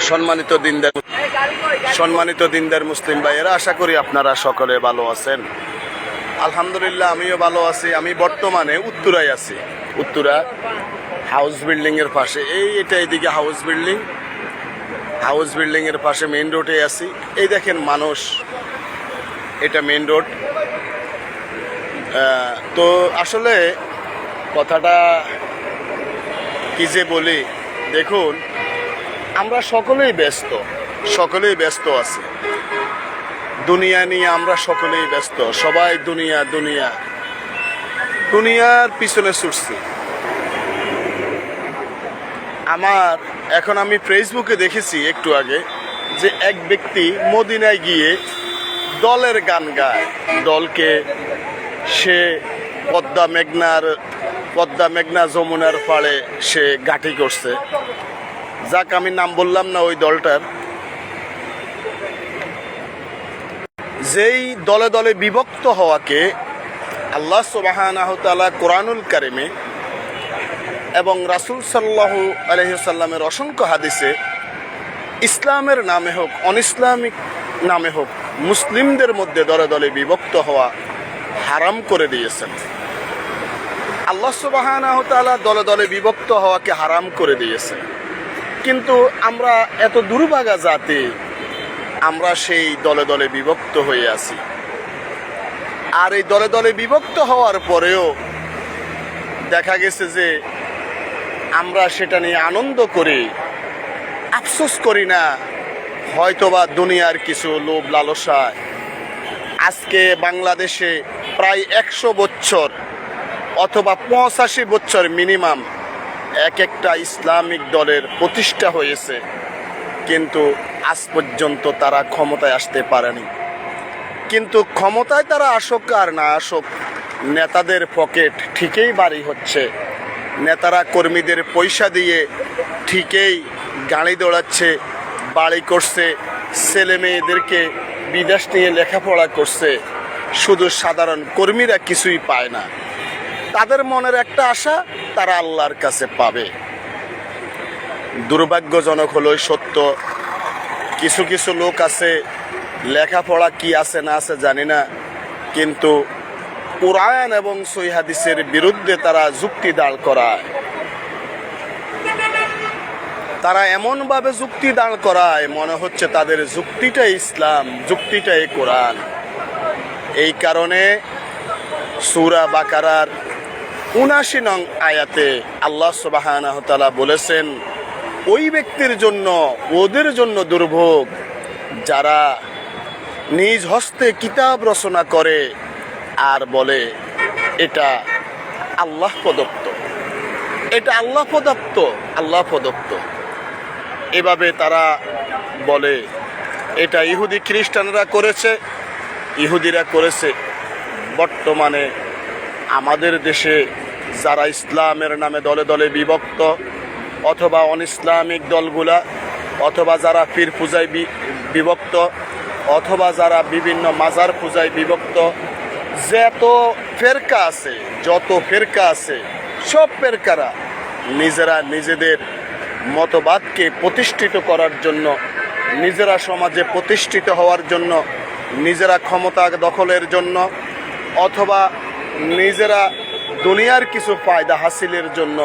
সম্মানিত দিনদার মুসলিম ভাইয়েরা, আশা করি আপনারা সকলে ভালো আছেন। আলহামদুলিল্লাহ, আমিও ভালো আছি। আমি বর্তমানে উত্তরায় আছি। উত্তরা হাউস বিল্ডিং এর পাশে, এইদিকে হাউস বিল্ডিং এর পাশে মেইন রোডে আছি। এই দেখেন মানুষ, এটা মেইন রোড। তো আসলে কথাটা কি যে বলি, দেখুন আমরা সকলেই ব্যস্ত আছি। দুনিয়া নিয়ে আমরা সকলেই ব্যস্ত, সবাই দুনিয়ার পিছনে ছুটছি। আমি ফেসবুকে দেখেছি একটু আগে যে এক ব্যক্তি মদিনায় গিয়ে দলের গান গায়। দলকে সে পদ্মা মেঘনা যমুনার পাড়ে সে গাঁটি করছে। যাক, আমি নাম বললাম না ওই দলটার। যেই দলে দলে বিভক্ত হওয়াকে আল্লাহ সুবহানাহু ওয়া তাআলা কোরআনুল কারিমে এবং রাসূল সাল্লাল্লাহু আলাইহি ওয়াসাল্লামের অসংখ্য হাদিসে ইসলামের নামে হোক অনইসলামিক নামে হোক মুসলিমদের মধ্যে দলে দলে বিভক্ত হওয়া হারাম করে দিয়েছেন। আল্লাহ সুবহানাহু ওয়া তাআলা দলে দলে বিভক্ত হওয়াকে হারাম করে দিয়েছেন, কিন্তু আমরা এত দুর্ভাগা জাতি, আমরা সেই দলে দলে বিভক্ত হয়ে আছি। আর এই দলে দলে বিভক্ত হওয়ার পরেও দেখা গেছে যে আমরা সেটা নিয়ে আনন্দ করি, আফসোস করি না। হয়তোবা দুনিয়ার কিছু লোভ লালসায় আজকে বাংলাদেশে প্রায় 100 বছর অথবা 85 বছর মিনিমাম একটা ইসলামিক দলের প্রতিষ্ঠা হয়েছে, কিন্তু আজ পর্যন্ত তারা ক্ষমতায় আসতে পারেনি। কিন্তু ক্ষমতায় তারা আসুক আর না আসুক, নেতাদের পকেট ঠিকই ভারী হচ্ছে। নেতারা কর্মীদের পয়সা দিয়ে ঠিকই গাড়ি দৌড়াচ্ছে, বাড়ি করছে, ছেলে মেয়েদেরকে বিদেশ নিয়ে লেখাপড়া করছে। শুধু সাধারণ কর্মীরা কিছুই পায় না। তাদের মনের একটা আশা, তারা আল্লাহর কাছে পাবে। দুর্ভাগ্যজনক হলোই সত্য, কিছু কিছু লোক আছে, লেখাপড়া কি আছে না আছে জানি না, কিন্তু কোরআন এবং সহিহ হাদিসের বিরুদ্ধে তারা যুক্তি দাঁড় করায়। তারা এমনভাবে যুক্তি দাঁড় করায় মনে হচ্ছে তাদের যুক্তিটাই ইসলাম, যুক্তিটাই কোরআন। এই কারণে সূরা বাকারার ৭৯ নং আয়াতে আল্লাহ সুবহানাহু ওয়া তাআলা বলেছেন, ওই ব্যক্তির জন্য, ওদের জন্য দুর্ভোগ যারা নিজ হস্তে কিতাব রচনা করে আর বলে এটা আল্লাহ প্রদত্ত, এটা আল্লাহ প্রদত্ত। এভাবে তারা বলে এটা ইহুদি খ্রিস্টানরা করেছে, ইহুদিরা করেছে। বর্তমানে আমাদের দেশে যারা ইসলামের নামে দলে দলে বিভক্ত, অথবা অনইসলামিক দলগুলা, অথবা যারা পীর পূজায় বিভক্ত, অথবা যারা বিভিন্ন মাজার পূজায় বিভক্ত, যত ফেরকা আছে সব ফেরকারা নিজেরা নিজেদের মতবাদকে প্রতিষ্ঠিত করার জন্য, নিজেরা সমাজে প্রতিষ্ঠিত হওয়ার জন্য, নিজেরা ক্ষমতা দখলের জন্য, অথবা নিজেরা দুনিয়ার কিছু ফায়দা হাসিলের জন্য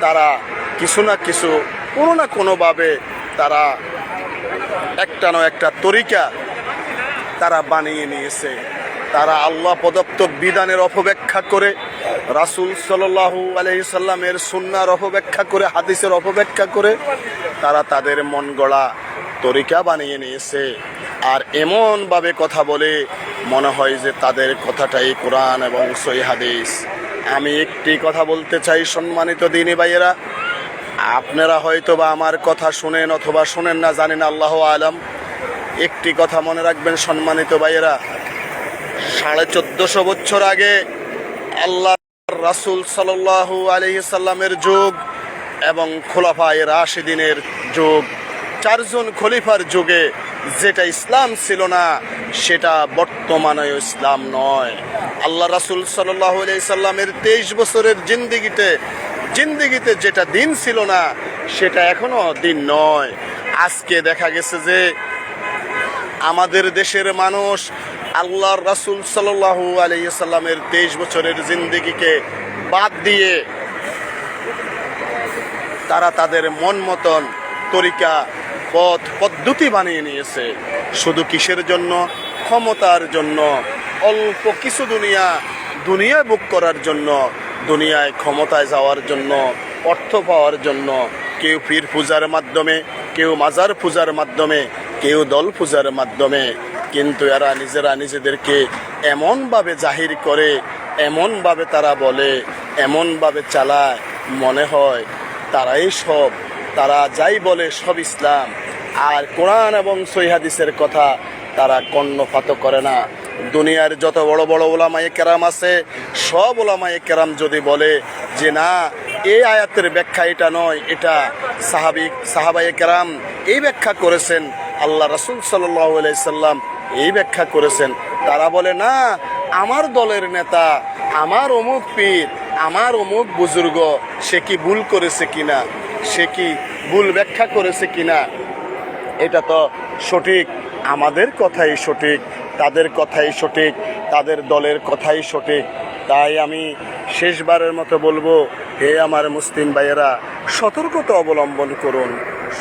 তারা কিছু না কিছু কোনো না কোনোভাবে তারা একটা না একটা তরিকা তারা বানিয়ে নিয়েছে। তারা আল্লাহ প্রদত্ত বিধানের অপব্যাখ্যা করে, রাসূল সাল্লাল্লাহু আলাইহি সাল্লামের সুন্নাহর অপব্যাখ্যা করে, হাদিসের অপব্যাখ্যা করে তারা তাদের মন গড়া তরিকা বানিয়ে নিয়েছে। আর এমনভাবে কথা বলে মনে হয় যে তাদের কথাটাই কোরআন এবং সহিহ হাদিস। আমি একটি কথা বলতে চাই, সম্মানিত দ্বীনী ভাইয়েরা, আপনারা হয়তো বা আমার কথা শুনেন অথবা শুনেন না, জানেন, আল্লাহু আলাম। একটি কথা মনে রাখবেন সম্মানিত ভাইয়েরা, 1450 বছর আগে আল্লাহ রাসূল সাল্লাল্লাহু আলাইহি সাল্লামের যুগ এবং খোলাফায়ে রাশিদিনের যুগ, 4 জন খলিফার যুগে যেটা ইসলাম ছিল না সেটা বর্তমানে ইসলাম নয়। আল্লাহ রাসূল সাল্লাল্লাহু আলাইহি সাল্লামের 23 বছরের জিন্দেগিতে যেটা দিন ছিল না সেটা এখনো দিন নয়। আজকে দেখা গেছে যে আমাদের দেশের মানুষ আল্লাহর রাসূল সাল্লাল্লাহু আলাইহি সাল্লামের 23 বছরের জিন্দেগিকে বাদ দিয়ে তারা তাদের মন মতন তরিকা পথ পদ্ধতি বানিয়ে নিয়েছে। শুধু কিসের জন্য? ক্ষমতার জন্য, অল্প কিছু দুনিয়া বুক করার জন্য, দুনিয়ায় ক্ষমতায় যাওয়ার জন্য, অর্থ পাওয়ার জন্য। কেউ পীর পূজার মাধ্যমে, কেউ মাজার পূজার মাধ্যমে, কেউ দল পূজার মাধ্যমে। কিন্তু এরা নিজেরা নিজেদেরকে এমনভাবে জাহির করে, এমনভাবে তারা বলে, এমনভাবে চালায়, মনে হয় তারাই সব, তারা যাই বলে সব ইসলাম। আর কোরআন এবং সহিহ হাদিসের কথা তারা কর্ণপাত করে না। দুনিয়ার যত বড় বড় ওলামায়ে কেরাম আছে, সব ওলামায়ে কেরাম যদি বলে যে না, এই আয়াতের ব্যাখ্যা এটা নয়, এটা সাহাবায়ে কেরাম এই ব্যাখ্যা করেছেন, আল্লাহ রাসূল সাল্লাল্লাহু আলাইহি সাল্লাম এই ব্যাখ্যা করেছেন, তারা বলে না, আমার দলের নেতা, আমার অমুক পীর, আমার অমুক বুজুর্গ, সে কি ভুল করেছে কিনা, সে কি ভুল ব্যাখ্যা করেছে কিনা, এটা তো সঠিক। আমাদের কথাই সঠিক, তাদের কথাই সঠিক, তাদের দলের কথাই সঠিক। তাই আমি শেষবারের মতো বলবো, হে আমার মুসলিম ভাইয়েরা, সতর্কতা অবলম্বন করুন,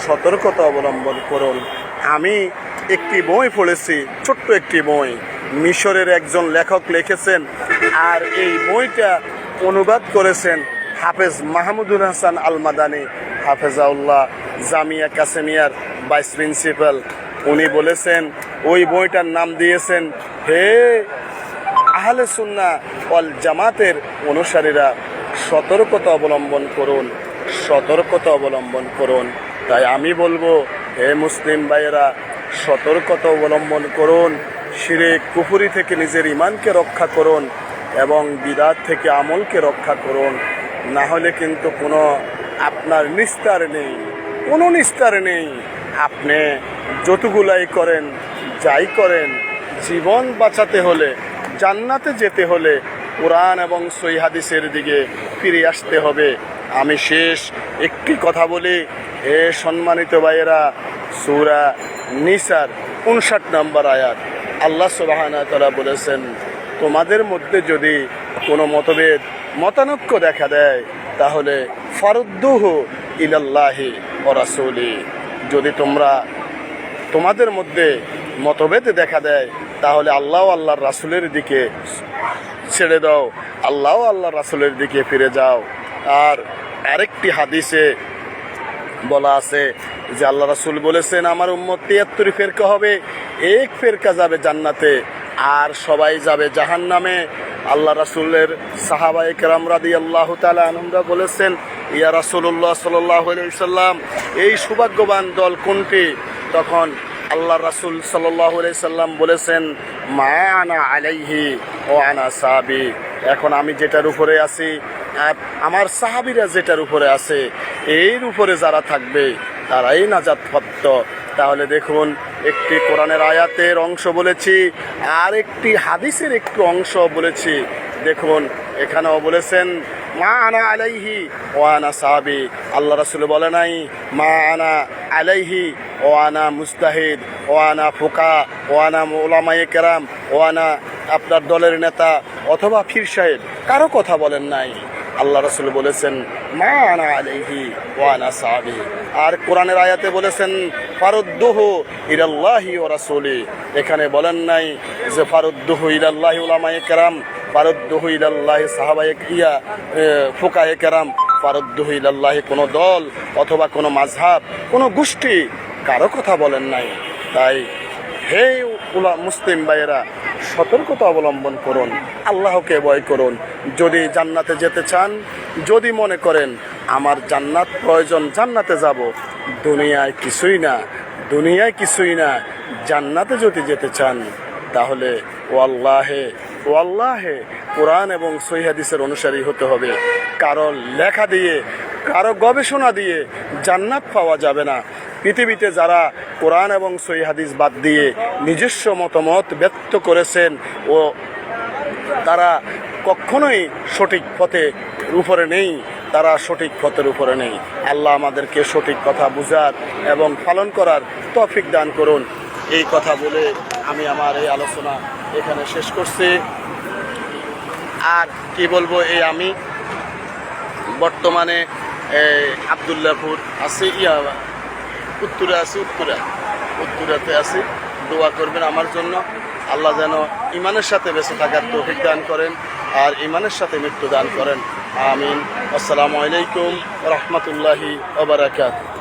সতর্কতা অবলম্বন করুন। আমি একটি বই পড়েছি, ছোট্ট একটি বই, মিশরের একজন লেখক লিখেছেন, আর এই বইটা অনুবাদ করেছেন হাফেজ মাহমুদুল হাসান আল মাদানী হাফেজাউল্লাহ, জামিয়া কাসেমিয়ার ভাইস প্রিন্সিপাল। উনি বলেছেন, ওই বইটার নাম দিয়েছেন, হে আহলে সুন্নাহ ওয়াল জামাতের অনুসারীরা, সতর্কতা অবলম্বন করুন, সতর্কতা অবলম্বন করুন। তাই আমি বলবো, হে মুসলিম ভাইয়েরা, সতর্কতা অবলম্বন করুন, শিরক কুফরি থেকে নিজের ঈমানকে রক্ষা করুন এবং বিদআত থেকে আমলকে রক্ষা করুন। না হলে কিন্তু কোনো আপনার নিস্তার নেই, কোনো নিস্তার নেই। আপনি যতগুলাই করেন, যাই করেন, জীবন বাঁচাতে হলে, জান্নাতে যেতে হলে কোরআন এবং সহিহ হাদিসের দিকে ফিরে আসতে হবে। আমি শেষ একটি কথা বলি, হে সম্মানিত ভাইয়েরা, সূরা নিসার 59 নম্বর আয়াত, আল্লাহ সুবহানাহু ওয়া তাআলা বলেছেন, তোমাদের মধ্যে যদি কোনো মতানৈক্য দেখা দেয়, তাহলে ফারুদ্দুহু ইলাল্লাহি ওয়া রাসূলি, যদি তোমাদের মধ্যে মতভেদ দেখা দেয়, তাহলে আল্লাহ আল্লাহর রাসূলের দিকে ছেড়ে দাও, আল্লাহ আল্লাহর রাসূলের দিকে ফিরে যাও। আর আরেকটি হাদিসে বলা আছে যে আল্লাহ রাসূল বলেছেন, আমার উম্মত 73 ফেরকা হবে, এক ফেরকা যাবে জান্নাতে আর সবাই যাবে জাহান্নামে। আল্লাহ রাসূলের সাহাবায়ে কেরাম রাদিয়াল্লাহু তাআলা আনহুরা বলেছেন, ইয়া রাসূলুল্লাহ সাল্লাল্লাহু আলাইহি ওয়াসাল্লাম, এই সৌভাগ্যবান দল কোনটি? তখন আল্লাহ রাসূল সাল্লাল্লাহু আলাইহি সাল্লাম বলেছেন, মা আনা আলাইহি ওয়া আনা সাহাবী, এখন আমি যেটার উপরে আছি আর আমার সাহাবীরা যেটার উপরে আছে, এর উপরে যারা থাকবে তারাই নাজাত প্রাপ্ত। তাহলে দেখুন, একটি কোরআনের আয়াতের অংশ বলেছি, আর একটি হাদিসের একটু অংশ বলেছি। দেখুন, এখানেও বলেছেন মা আনা আলাইহি ওয়া আনা সাহাবী, আল্লাহ রাসূল বলে নাই মা আনা আলাইহি ও আনা মুস্তাহিদ ও আনা ফুকা ও আনা উলামায়ে কেরাম ও আনা আপনার দলের নেতা অথবা পীর সাহেব, কারো কথা বলেন নাই। আল্লাহ রাসূল বলেছেন মা আনা আলাইহি ওয়া আনা সাহাবী। আর কোরআনের আয়াতে বলেছেন ফারুদ্দুহু ইলাল্লাহি ওয়া রাসূলি, এখানে বলেন নাই যে ফারুদ্দুহু ইলাল্লাহি উলামায়ে কেরাম, ফারুদ্দুহু ইলাল্লাহি সাহাবায়ে ফুকায়ে কেরাম, ফারুদ্দুহু ইলাল্লাহি কোনো দল অথবা কোনো মাযহাব, কোনো গোষ্ঠী, কারো কথা বলেন নাই। তাই হে মুসলিম ভাইয়েরা, সতর্কতা অবলম্বন করুন, আল্লাহকে ভয় করুন। যদি জান্নাতে যেতে চান, যদি মনে করেন আমার জান্নাত প্রয়োজন, জান্নাতে যাব, দুনিয়ায় কিছুই না, দুনিয়ায় কিছুই না, জান্নাতে যদি যেতে চান, তাহলে ওয়াল্লাহে কোরআন এবং সহিহ হাদিসের অনুসারী হতে হবে। কারো লেখা দিয়ে, কারো গবেষণা দিয়ে জান্নাত পাওয়া যাবে না। পৃথিবীতে যারা কোরআন এবং সহিহ হাদিস বাদ দিয়ে নিজস্ব মতামত ব্যক্ত করেছেন, ও তারা কখনোই সঠিক পথে উপরে নেই, তারা সঠিক পথের উপরে নেই। আল্লাহ আমাদেরকে সঠিক কথা বুঝার এবং পালন করার তৌফিক দান করুন। এই কথা বলে আমি আমার এই আলোচনা এখানে শেষ করছি। আর কি বলবো, আমি বর্তমানে আবদুল্লাহপুর আছি, উত্তরাতে আছি। দোয়া করবেন আমার জন্য, আল্লাহ যেন ইমানের সাথে বেঁচে থাকার তৌফিক দান করেন আর ইমানের সাথে মৃত্যু দান করেন। আমিন। আসসালামু আলাইকুম ওয়া রাহমাতুল্লাহি ওয়া বারাকাতুহু।